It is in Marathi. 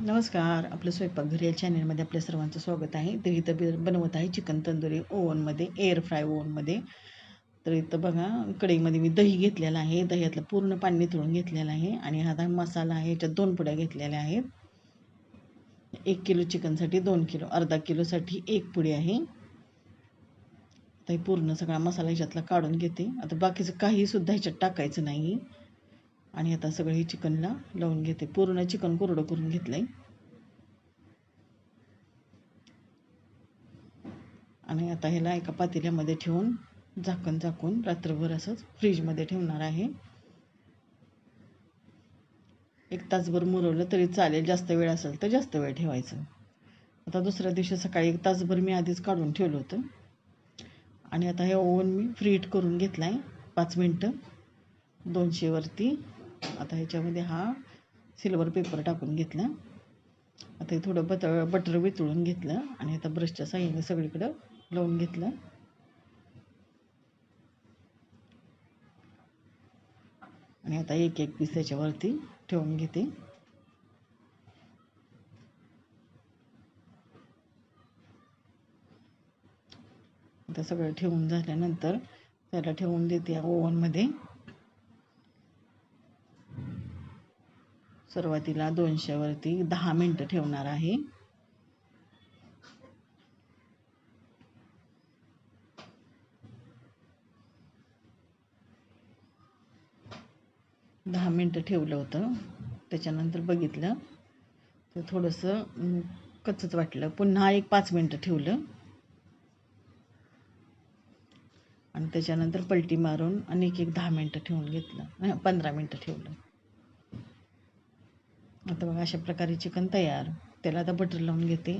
नमस्कार. आपलं स्वयंपाकघर या चॅनलमध्ये आपल्या सर्वांचं स्वागत आहे. तर इथं बनवत आहे चिकन तंदुरी ओव्हनमध्ये, एअर फ्राय ओव्हनमध्ये. तर इथं बघा, कढईमध्ये मी दही घेतलेलं आहे. दह्यातलं पूर्ण पाणी निथळून घेतलेलं आहे आणि हा मसाला आहे. याच्यात 2 पुड्या घेतलेल्या आहेत. 1 किलो चिकनसाठी 2 किलो, अर्धा किलोसाठी 1 पुडी आहे. तर पूर्ण सगळा मसाला ह्याच्यातला काढून घेते. आता बाकीचं काही सुद्धा ह्याच्यात टाकायचं नाही. आणि आता सगळं हे चिकनला लावून घेते. पूर्ण चिकन कोरडं करून घेतलंय. आणि आता ह्याला एका पातेल्यामध्ये ठेवून झाकून रात्रभर असंच फ्रीजमध्ये ठेवणार आहे. 1 तासभर मुरवलं तरी चालेल. जास्त वेळ असेल तर जास्त वेळ ठेवायचं. आता दुसऱ्या दिवशी सकाळी 1 तासभर मी आधीच काढून ठेवलं होतं. आणि आता हे ओव्हन मी फ्रीट करून घेतला आहे 5 मिनटं 200 वरती. आता ह्याच्यामध्ये हा सिल्वर पेपर टाकून घेतला. आता हे थोडं बटर वितळून घेतलं आणि आता ब्रशच्या साहाय्याने सगळीकडं लावून घेतलं. आणि आता एक पीस त्याच्यावरती ठेवून घेते. आता सगळं ठेवून झाल्यानंतर त्याला ठेवून देते ओव्हनमध्ये. सुरुवातीला 200 वरती 10 मिनटं ठेवणार आहे. दहा मिनटं ठेवलं होतं. त्याच्यानंतर बघितलं तर थोडंसं कच्चंच वाटलं. पुन्हा 5 मिनटं ठेवलं आणि त्याच्यानंतर पलटी मारून आणि एक 10 मिनटं ठेवून घेतलं. 15 मिनटं ठेवलं. आता बघा, अशा प्रकारे चिकन तयार. त्याला आता बटर लावून घेते.